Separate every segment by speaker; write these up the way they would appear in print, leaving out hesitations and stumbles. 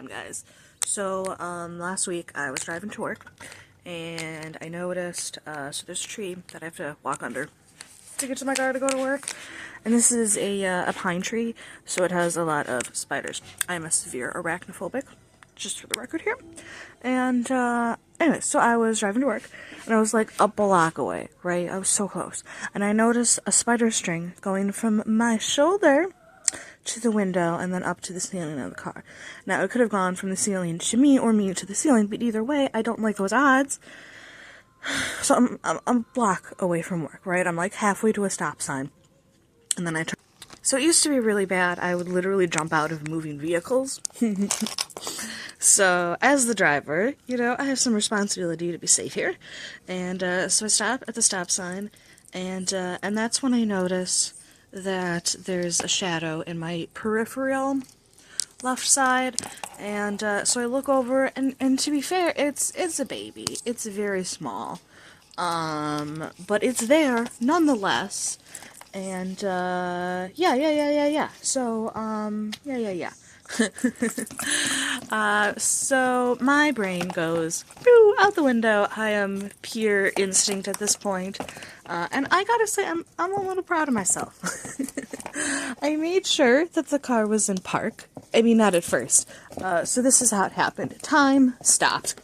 Speaker 1: Guys. So, last week I was driving to work, and I noticed, so there's a tree that I have to walk under to get to my car to go to work, and this is a pine tree, so it has a lot of spiders. I'm a severe arachnophobic, just for the record here, and, anyway, so I was driving to work, and I was like a block away, right? I was so close, and I noticed a spider string going from my shoulder to the window and then up to the ceiling of the car. Now, it could have gone from the ceiling to me or me to the ceiling, but either way, I don't like those odds. So I'm a block away from work, right? I'm like halfway to a stop sign, and then I turn. So it used to be really bad. I would literally jump out of moving vehicles. So as the driver, you know, I have some responsibility to be safe here, and so I stop at the stop sign, and that's when I notice that there's a shadow in my peripheral left side, and so I look over, and to be fair, it's a baby. It's very small, but it's there nonetheless, and yeah. So yeah. So my brain goes boo, out the window. I am pure instinct at this point, and I gotta say, I'm a little proud of myself. I made sure that the car was in park. I mean, not at first. So this is how it happened. Time stopped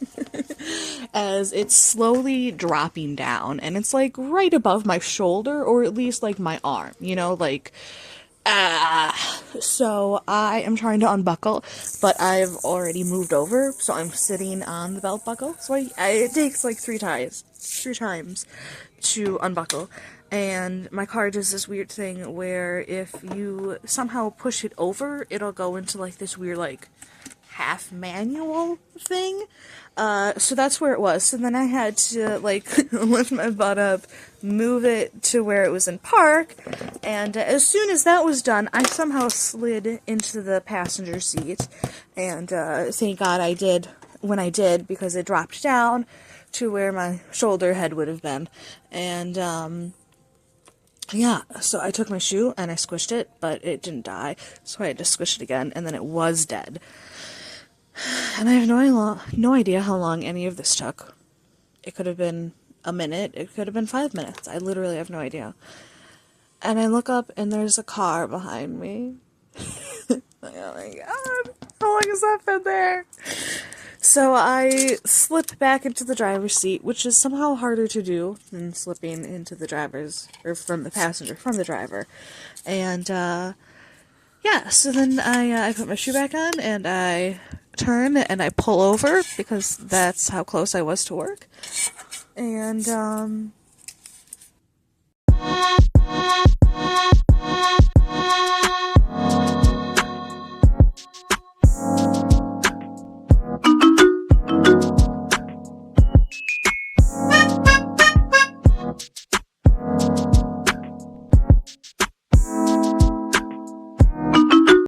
Speaker 1: as it's slowly dropping down, and it's like right above my shoulder, or at least like my arm, you know, like. So I am trying to unbuckle, but I've already moved over, so I'm sitting on the belt buckle. So it takes like three times to unbuckle, and my car does this weird thing where if you somehow push it over, it'll go into like this weird like half manual thing. So that's where it was. So then I had to like lift my butt up, move it to where it was in park, and as soon as that was done, I somehow slid into the passenger seat, and thank God I did when I did, because it dropped down to where my shoulder head would have been, and yeah, so I took my shoe and I squished it, but it didn't die, so I had to squish it again, and then it was dead. And I have no idea how long any of this took. It could have been a minute, it could have been 5 minutes. I literally have no idea. And I look up and there's a car behind me. Like, oh my god, how long has that been there? So I slip back into the driver's seat, which is somehow harder to do than slipping into the from the driver. And, yeah, so then I put my shoe back on, and I turn, and I pull over, because that's how close I was to work. And,